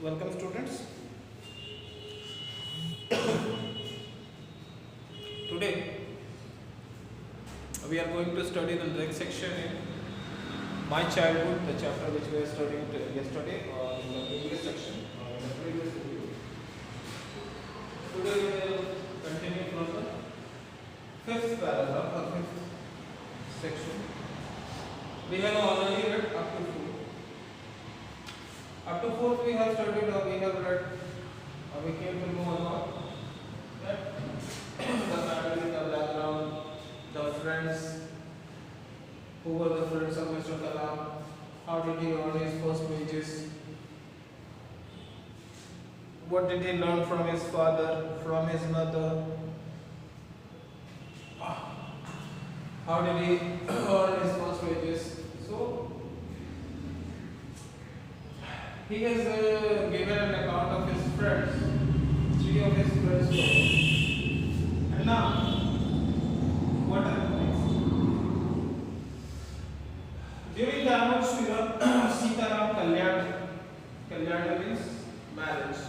Welcome students. Today we are going to study the next section in My Childhood, the chapter which we were studying yesterday in the previous section, in the previous video. Today we will continue from the fifth paragraph or fifth section. We have already read up to fourth. Up to fourth we have studied or we have read, we came to know about that the family, the background, the friends, who were the friends of Mr. Kalam, how did he earn his first wages, what did he learn from his father, from his mother, how did he earn his first wages. So he has given an account of his friends, three of his friends told. And now, what happened next? During the annual Sitaram Kalyan means marriage.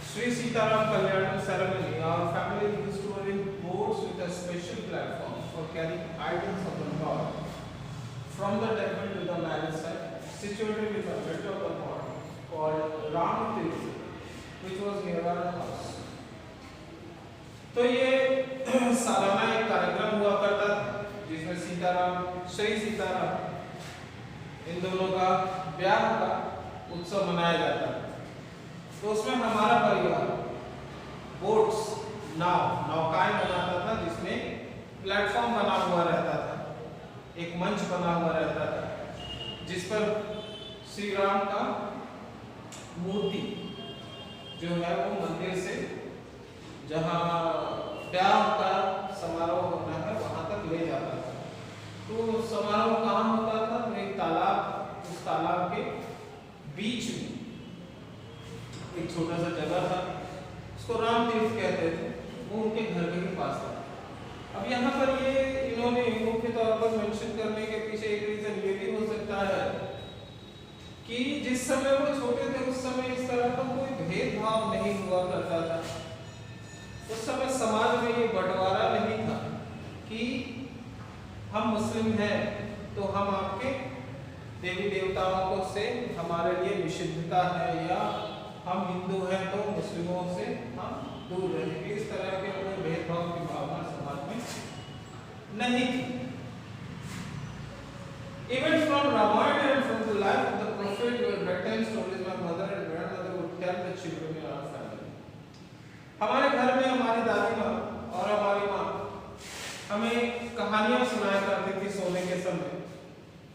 Sri Sitaram Kalyan ceremony, our family used to arrange boats with a special platform for carrying items of the Lord from the temple to the marriage site, situated in the middle of the pond called Ram Tirth, which was near our house. तो ये सालाना एक कार्यक्रम हुआ करता था जिसमें सीताराम, श्री सीताराम इन दोनों का ब्याह का उत्सव मनाया जाता था। तो उसमें हमारा परिवार बोट्स, नौकाएं बनाता था जिसमें प्लेटफॉर्म बना हुआ रहता था, एक मंच बना हुआ रहता था जिस पर श्री राम का मूर्ति जो है वो मंदिर से जहाँ ब्याह का समारोह होना है वहां तक ले जाता था। तो समारोह कहाँ होता था? तो एक तालाब, उस तालाब के बीच में एक छोटा सा जगह था, उसको राम तीर्थ कहते थे, वो उनके घर के ही पास था। अब यहाँ पर ये इन्होंने मुख्य तौर पर मेंशन करने के पीछे एक रीजन ये भी हो सकता है कि जिस समय वो छोटे थे उस समय इस तरह का कोई भेदभाव नहीं हुआ करता था। उस समय समाज में ये बंटवारा नहीं था कि हम मुस्लिम हैं तो हम आपके देवी देवताओं को से हमारे लिए निषिद्धता है, या हम हिंदू हैं तो मुस्लिमों से हम दूर रहेंगे। इस तरह के कोई भेदभाव की भावना समाज में नहीं थी। Even from Ramayana and from the life of the prophet were bedtime stories my mother and grandmother would tell the children in our family. हमारे घर में हमारी दादी माँ और हमारी माँ हमें कहानियां सुनाया करती थी सोने के समय,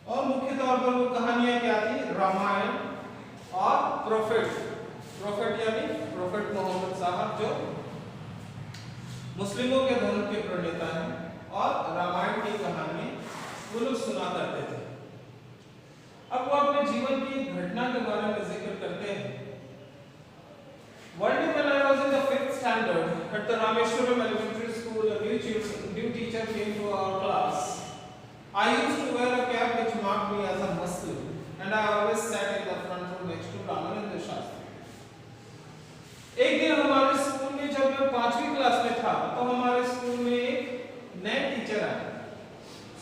और मुख्य तौर पर वो कहानियां क्या थी? रामायण और प्रोफेट यानी प्रोफेट मोहम्मद साहब जो मुस्लिमों के धर्म के प्रणेता हैं, और रामायण की कहानी वो लोग सुना करते थे। अब वो अपने जीवन की घटना के बारे में जिक्र करते हैं। One day when I was in the 5th standard at the Rameshwaram Elementary School, a new teacher came to our class. I used to wear a cap which marked me as a Muslim, and I always sat in the front row next to Ramananda Shastri. एक दिन हमारे school में जब मैं 5वीं class में था तो हमारे स्कूल में एक नए टीचर आए।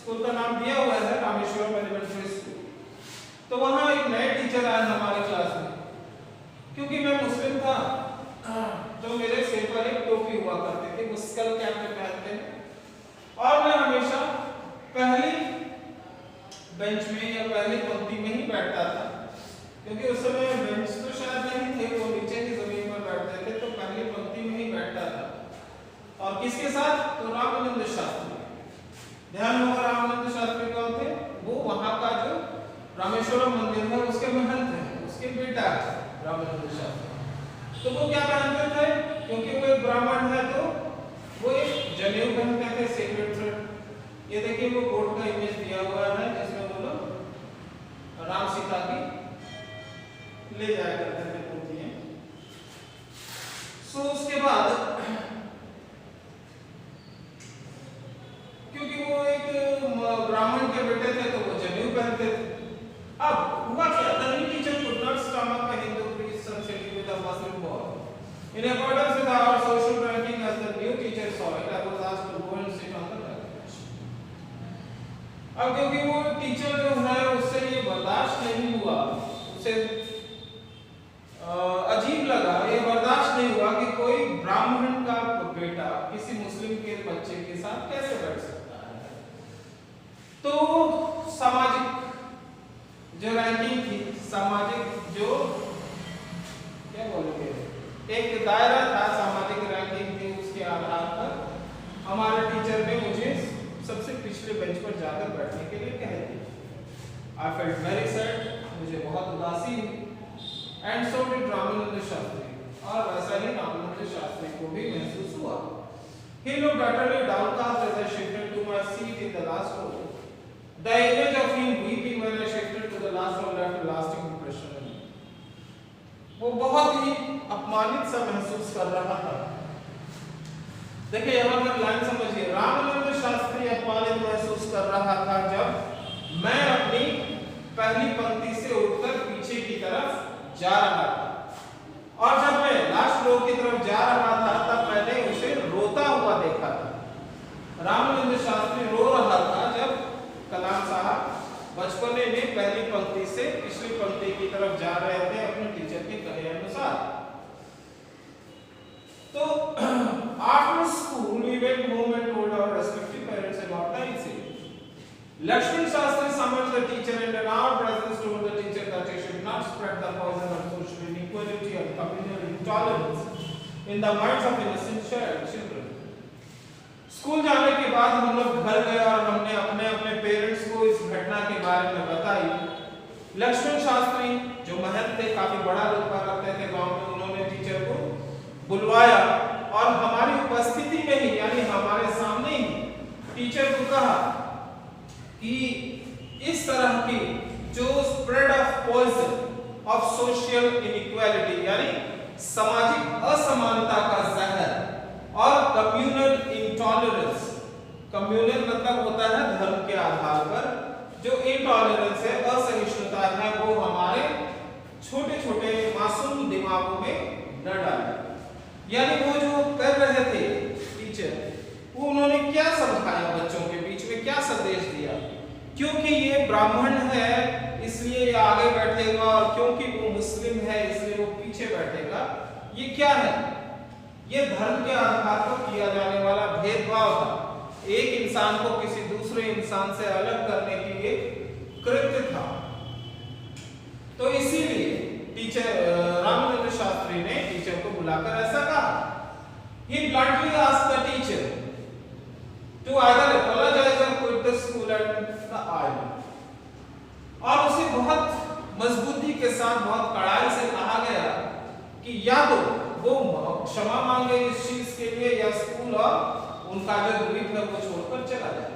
स्कूल का नाम दिया हुआ है रामेश्वरम एलिमेंट्री स्कूल। तो वहाँ एक नए टीचर आए हमारे क्लास में। क्योंकि मैं मुस्लिम था तो मेरे सिर पर एक टोपी हुआ करती थी, वो स्कल कैप में पहनते हैं, और मैं हमेशा पहली बेंच में या पहली पंक्ति में ही बैठता था, क्योंकि उस समय बेंच तो शायद नहीं थे, वो नीचे की जमीन पर बैठते थे, तो पहली पंक्ति में ही बैठता था। और किसके साथ? तो रामानंद शास्त्री। ध्यान होगा रामानंद शास्त्री कौन थे? वो वहां का जो रामेश्वरम मंदिर है उसके महंत हैं, उसके बेटा है रामानंद शास्त्री। तो वो क्या पहनते थे? क्योंकि वो एक ब्राह्मण है तो वो एक जनेऊ पहनते थे, सेक्रेट थ्रेड। ये देखिए वो कोट का इमेज दिया हुआ है जिसमें वो लोग राम सीता की ले जाया करते थे मूर्तियां। सो उसके बाद क्योंकि वो एक ब्राह्मण के बेटे थे तो वो जनेऊ पहनते थे। अब हुआ क्या? The new teacher could not stomach a Hindu priest's क्योंकि वो टीचर जो है उससे ये बर्दाश्त नहीं हुआ, उसे अजीब लगा, ये बर्दाश्त नहीं हुआ कि कोई ब्राह्मण का बेटा किसी मुस्लिम के बच्चे के साथ कैसे बैठ सकता है। तो सामाजिक जो रैंकिंग थी, सामाजिक जो क्या बोलोगे, एक दायरा था, सामाजिक रैंकिंग थी, उसके आधार पर हमारे टीचर ने मुझे सबसे पिछले बेंच पर जाकर बैठने के लिए कह दिया। आई फेल्ट वेरी सैड, मुझे बहुत उदासी हुई। And so did Ramanand Shastri, और वैसा ही रामानंद शास्त्री को भी महसूस हुआ। He looked utterly downcast as I shifted to my seat in the last row. The image of him weeping when I shifted to the last row left a lasting impression on me. वो बहुत ही अपमानित सा महसूस कर रहा था। देखिए यहाँ पर लाइन समझिए, रामानंद शास्त्री अपमानित महसूस कर रहा था जब मैं अपनी पहली पंक्ति से उठकर पीछे की तरफ जा रहा था, और जब मैं लास्ट रो की तरफ जा रहा था तब मैंने उसे रोता हुआ देखा था। रामानंद शास्त्री रो रहा था जब कलाम साहब बचपने में पहली पंक्ति से पिछली पंक्ति की तरफ जा रहे थे अपने टीचर के कहे अनुसार। तो after school we went home and told our respective parents about the incident. Lakshman Shastri summoned the teacher and in our presence told the teacher that he should not spread the poison of social inequality and communal intolerance in the minds of innocent children. School जाने के बाद हम लोग घर गए और हमने अपने अपने पेरेंट्स को इस घटना के बारे में बताई। लक्ष्मण शास्त्री जो महंत थे, काफी बड़ा रुतबा रखते थे गांव में, उन्होंने टीचर को बुलवाया और हमारी उपस्थिति में ही, यानी हमारे सामने ही टीचर को कहा कि इस तरह की जो spread of poison of social inequality, यानी सामाजिक असमानता का जहर, और कम्युनल इंटॉलरेंस, कम्युनल मतलब होता है धर्म के आधार पर, जो इंटॉलरेंस है, असहिष्णुता है, वो हमारे छोटे छोटे मासूम दिमागों में न डाले। यानी वो जो कर रहे थे टीचर, वो उन्होंने क्या समझाया बच्चों के बीच में, क्या संदेश दिया, क्योंकि ये ब्राह्मण है इसलिए ये आगे बैठेगा और क्योंकि वो मुस्लिम है इसलिए वो पीछे बैठेगा, ये क्या है, ये धर्म के आधार पर किया जाने वाला भेदभाव था, एक इंसान को किसी दूसरे इंसान से अलग करने की एक कृत्य था। तो इसीलिए टीचर रामानंद शास्त्री ने टीचर को बुलाकर ऐसा कहा। He bluntly asked the teacher to either apologize or quit the school and the island. और उसे बहुत मजबूती के साथ, बहुत कड़ाई से कहा गया कि या तो वो क्षमा मांगे इस चीज के लिए या स्कूल और उनका जो द्वीप है वो छोड़कर चला जाए।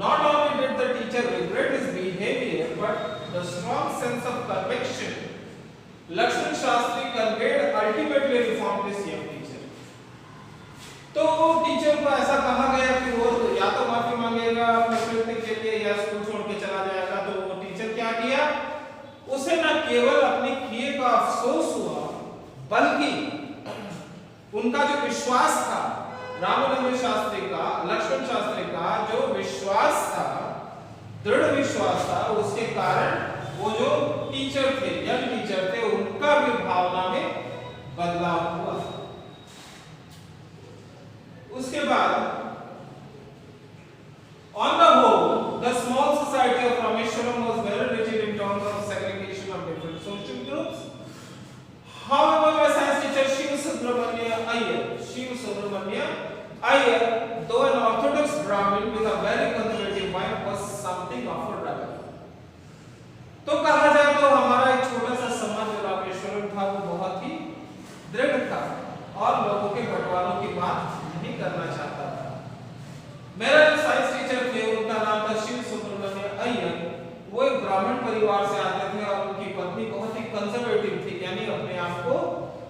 Not only did the teacher regret his behavior, but the strong sense of conviction Lakshman Shastri conveyed ultimately reformed this young teacher. तो टीचर को ऐसा कहा गया कि वो या तो माफी मांगेगा अपने कृत्य के लिए या स्कूल छोड़ के चला जाएगा। तो वो टीचर क्या किया, उसे न केवल अपने किए का अफसोस हुआ, बल्कि उनका जो विश्वास था, रामानंद शास्त्री का, लक्ष्मण शास्त्री का जो विश्वास था, दृढ़ विश्वास था, उसके कारण वो जो टीचर थे, यंग टीचर थे, उनका भी भावना में बदलाव हुआ। उसके बाद on the whole, the small society of Rameshwaram was very rigid in terms of segregation of different social groups. However, my science teacher Shiv Subramania Iyer, though an orthodox Brahmin with a very conservative mind, was something of a rebel. तो कहा जाए तो हमारा एक छोटा सा समाज रामेश्वरम था, वो बहुत ही दृढ़ था और लोगों के बंटवारों की बात नहीं करना चाहता था। मेरा जो साइंस टीचर थे उनका नाम था शिव सुब्रमण्य अय्यर। वो एक ब्राह्मण परिवार से आते थे और उनकी पत्नी बहुत ही कंजर्वेटिव थी, यानी अपने आप को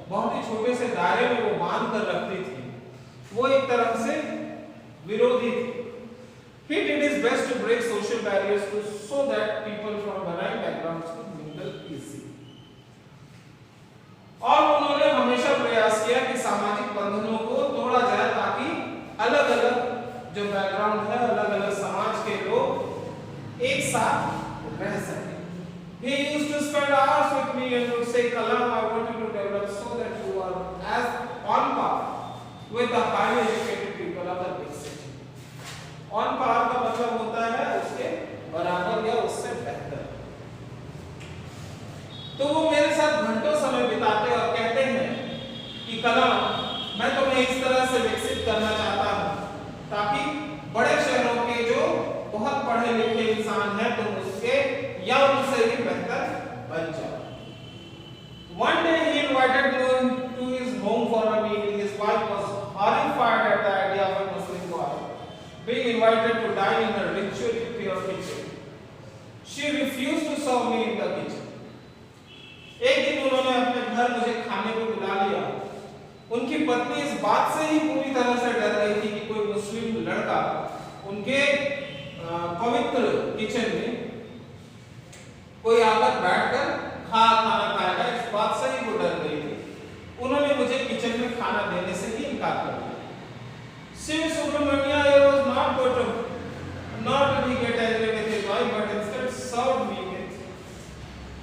बहुत ही छोटे से दायरे में वो बांध कर रखती थी। वो एक तरह से विरोधी थी। He did his best to break social barriers so that people from varying backgrounds could mingle easily. और उन्होंने हमेशा प्रयास किया कि सामाजिक बंधनों को तोड़ा जाए ताकि अलग-अलग जो बैकग्राउंड है, अलग-अलग समाज के लोग One day he invited me to his home for a meal. His wife was horrified at the idea of a Muslim boy being invited to dine in a ritually pure kitchen. She refused to serve me in the kitchen. एक दिन उन्होंने अपने घर मुझे खाने को बुला लिया। उनकी पत्नी इस बात से ही पूरी तरह से डर रही थी कि कोई मुस्लिम लड़का उनके पवित्र किचन में कोई आकर बैठकर खाना खाएगा, इस बात से ही वो डर गई थी। उन्होंने मुझे किचन में खाना देने से ही इनकार कर दिया। Shiv Subramanya was not going to not really get angry with his wife, but instead served me with.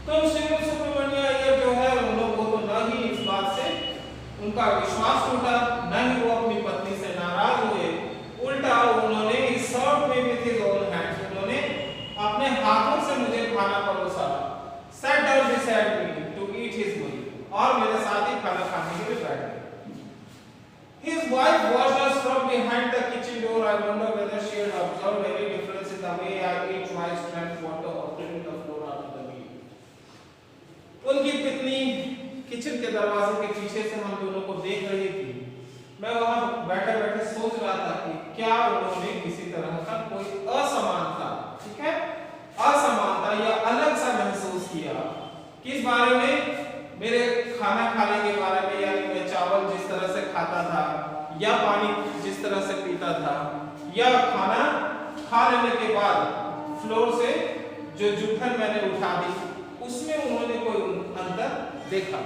तो शिव सुब्रमण्य अय्यर जो है उन लोगों को न ही इस बात से उनका विश्वास टूटा, न ही वो अपनी पत्नी से नाराज हुए, उल्टा उन्होंने served me with his own hands. उन्होंने अपने हाथों से मुझे खाना परोसा, sat down beside me to eat his meal, और मेरे साथ ही खाना खाने के लिए बैठ गए। His wife watched us from behind the kitchen door. I wonder whether she had observed any difference in the way I ate rice, drank water, or cleaned the floor after the meal. उनकी पत्नी kitchen के दरवाजे के पीछे से हम दोनों को देख रही थी। मैं वहां बैठे-बैठे सोच रहा था कि क्या उन्होंने किसी तरह का कोई असमानता, ठीक है, असमानता या अलग सा महसूस किया। किस बारे में? मेरे खाना खाने के बारे में, यानी मैं चावल जिस तरह से खाता था, या पानी जिस तरह से पीता था, या खाना खा लेने के बाद फ्लोर से जो जूठन मैंने उठा दी, उसमें उन्होंने कोई अंतर देखा।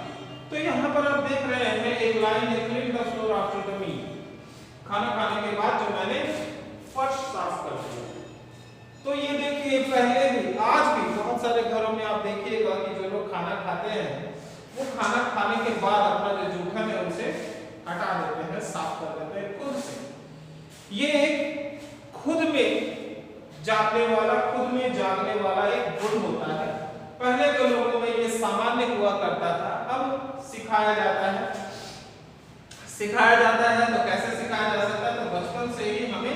तो यहाँ पर आप देख रहे हैं एक लाइन है, clean the floor after the meal. खाना खाने के बाद जो मैंने फर्श साफ कर दिया। तो ये देखिए, पहले भी आज भी बहुत सारे घरों में आप देखिएगा कि जो लोग खाना खाते हैं वो खाना खाने के बाद अपना जो जूठन है उसे हटा देते हैं, साफ कर देते हैं खुद से। ये एक खुद में जागने वाला एक गुण होता है। पहले के लोगों में ये सामान्य हुआ करता था, अब सिखाया जाता है। तो कैसे सिखाया जा सकता है? तो बचपन से ही हमें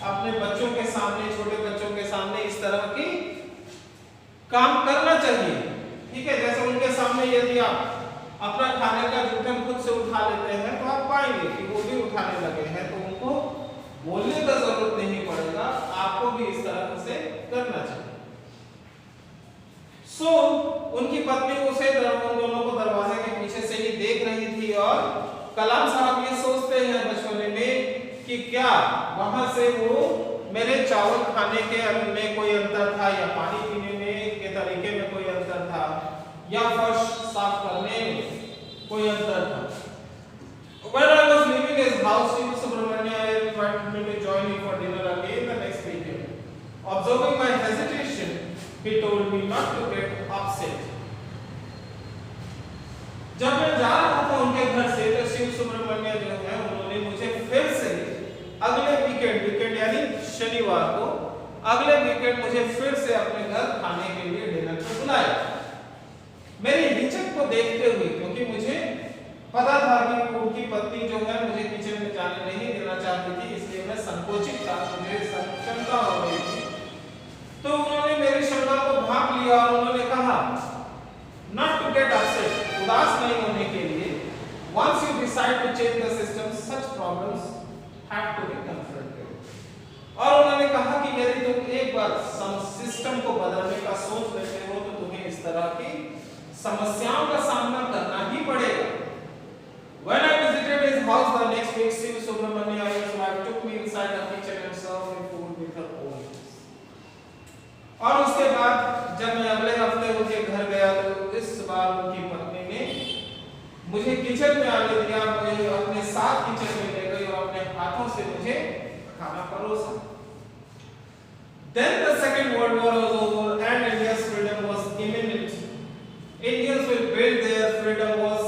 अपने बच्चों के सामने, छोटे बच्चों के सामने इस तरह की काम करना चाहिए, ठीक है। जैसे उनके सामने यदि आप अपना खाने का जूठन खुद से उठा लेते हैं तो आप पाएंगे कि वो भी उठाने लगे हैं, तो उनको बोलने का जरूरत नहीं पड़ेगा, आपको भी इस तरह से करना चाहिए। उनकी पत्नी उसे उन दोनों को दरवाजे के पीछे से ही देख रही थी, और कलाम साहब ये सोचते हैं बचपने में कि क्या वहां से वो मेरे चावल खाने के में कोई अंतर था, या पानी पीने में के तरीके में कोई अंतर था, या फर्श साफ करने में कोई अंतर था। When I was leaving his house, Shiv Subramanya invited me to join him for dinner again the next weekend. Observing my hesitation, he told me not to get upset. जब मैं जा रहा था उनके घर से, तो शिव सुब्रमण्य जो है उन्होंने मुझे फिर से अगले वीकेंड यानी शनिवार को, अगले वीकेंड मुझे फिर से अपने घर खाने के लिए डिनर पर बुलाया। मेरी हिचक को देखते हुए, क्योंकि मुझे पता था कि उनकी पत्नी जो है मुझे किचन में जाने नहीं देना चाहती थी, इसलिए मैं संकोचित था, मुझे शंका हो रही थी। तो उन्होंने मेरी शंका को भांप लिया और उन्होंने कहा, not to get upset, उदास नहीं होने के लिए, once you decide to change the system, such problems have to be confronted. और उन्होंने कहा कि यदि तुम एक बार सिस्टम को बदलने का सोच लेते हो तो तुम्हें इस तरह की समस्याओं का सामना करना ही पड़ेगा। When I visited his house the next week, Shiv Subramanya Iyengar's wife took me inside the kitchen and served me food with her own hands. और उसके बाद जब मैं अगले हफ्ते उनके घर गया तो इस बार उनकी पत्नी ने मुझे किचन में आने दिया, मुझे अपने साथ किचन में ले गई और अपने हाथों से मुझे खाना परोसा। Then the Second World War was over and India's freedom was imminent. Indians will build their freedom was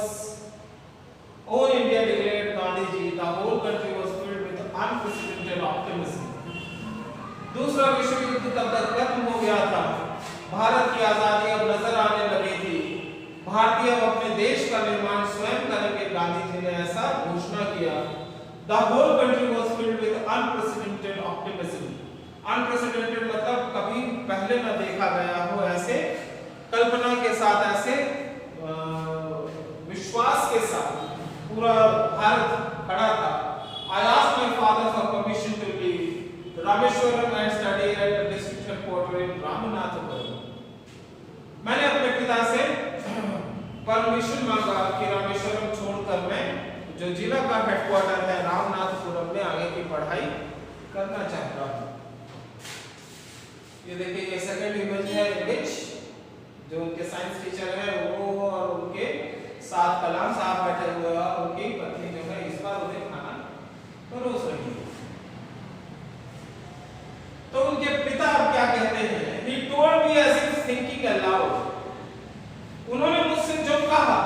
own India declared Gandhi ji. The whole country was filled with unprecedented optimism. दूसरा विश्व युद्ध तब तक खत्म हो गया था, भारत की आजादी अब नजर आने लगी थी, भारतीय अब अपने देश का निर्माण स्वयं करेंगे, गांधी जी ने ऐसा घोषणा किया। The whole country was filled with unprecedented optimism. Unprecedented मतलब कभी पहले न देखा गया हो, ऐसे कल्पना के साथ, ऐसे पूरा भारत खड़ा था। I asked my father for permission to leave Rameshwaram and study at the district headquarters in Ramanathapuram. मैंने अपने पिता से परमिशन मांगा कि रामेश्वरम छोड़कर मैं जो जिला का हेडक्वार्टर है रामनाथपुरम में आगे की पढ़ाई करना चाहता हूँ। ये देखिए ये सेकंड इमेज है इमेज जो उनके साइंस टीचर है वो और उनके साथ कलाम साहब बैठे हुए हैं और उनकी पत्नी जो है इस बार उन्हें खाना परोस रही है। तो उनके पिता अब क्या कहते हैं? He told me as if thinking aloud. उन्होंने मुझसे जो कहा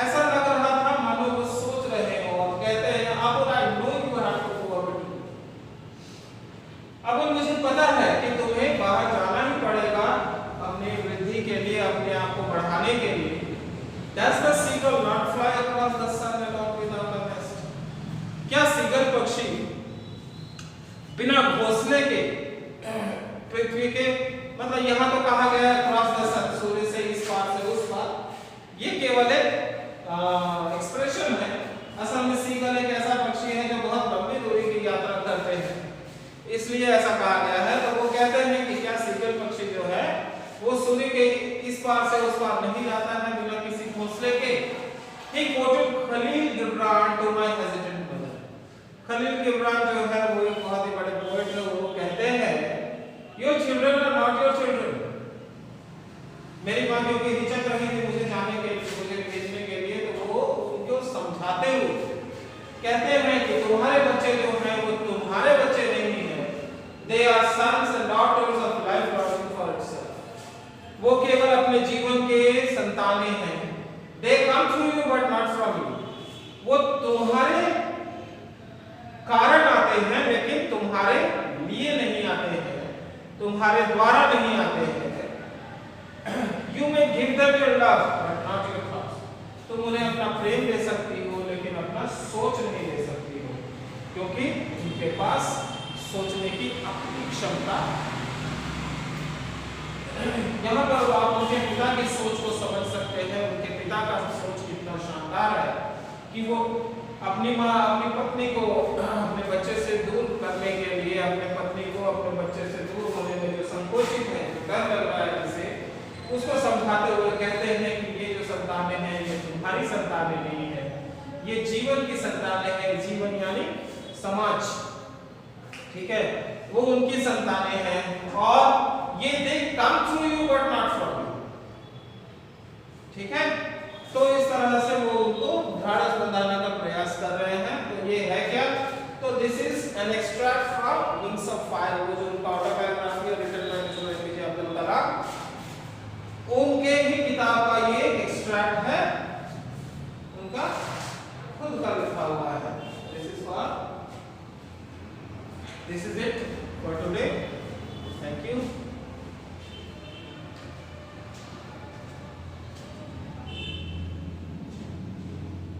ऐसा लग रहा था मानो वो सोच रहे हो और कहते हैं अब I know you have to go abroad. अब मुझे पता है कि तुम्हें बाहर जाना ही पड़ेगा अपनी वृद्धि के लिए, अपने आप को बढ़ाने के लिए। Does the seagull not fly across the sun along without a nest? क्या सीगल पक्षी बिना घोंसले के पृथ्वी के मतलब यहाँ तो कहा गया है क्रॉस द सन, सूर्य से इस पार से उस पार, ये केवल एक एक्सप्रेशन है। असल में सीगल एक ऐसा पक्षी है जो बहुत लंबी दूरी की यात्रा करते हैं, इसलिए ऐसा कहा गया है। तो वो कहते हैं कि क्या सीगल पक्षी जो है वो सूर्य के इस पार से उस पार नहीं जाता है बिना किसी घोंसले के। He quoted Khalil Gibran to my hesitant mother. Khalil गिब्रान जो है वो एक बहुत ही बड़े पोएट है। वो कहते हैं Your children are not your children. मेरी माँ क्योंकि हिचक रही थी मुझे जाने के लिए, मुझे भेजने के लिए, तो वो उनको समझाते हुए कहते हैं कि तुम्हारे बच्चे जो हैं वो तुम्हारे बच्चे नहीं हैं। They are sons and daughters of life longing for itself. वो केवल अपने जीवन के संतानें हैं। They come through you but not from you. वो तुम्हारे कारण आते हैं लेकिन तुम्हारे लिए नहीं आते हैं, तुम्हारे द्वारा नहीं आते हैं। You may give them your love but not your thoughts. तुम उन्हें अपना प्रेम दे सकती हो लेकिन अपना सोच नहीं दे सकती हो, क्योंकि उनके पास सोचने की अपनी क्षमता। यहाँ पर आप उनके पिता की सोच को समझ सकते हैं। उनके पिता का सोच कितना शानदार है कि वो अपनी माँ अपनी पत्नी को अपने बच्चे से दूर करने के लिए, अपने पत्नी को अपने बच्चे से दूर होने में जो संकोचित है, जो डर लग रहा है जिसे, उसको समझाते हुए कहते हैं कि ये जो संतानें हैं ये तुम्हारी संतानें नहीं है, ये जीवन की संतानें हैं। जीवन यानी समाज, ठीक है, वो उनकी संतानें हैं और ये they come through you but not from you, ठीक है। तो इस तरह से वो उनको ढाढ़स बंधाने का प्रयास कर रहे हैं। तो ये है क्या? तो this is an extract from wings of fire, वो जो उनका ऑटोबायोग्राफी और written by mister APJ Abdul Kalam, उनके ही किताब का ये एक्सट्रैक्ट है, उनका खुद का लिखा हुआ है। This is it.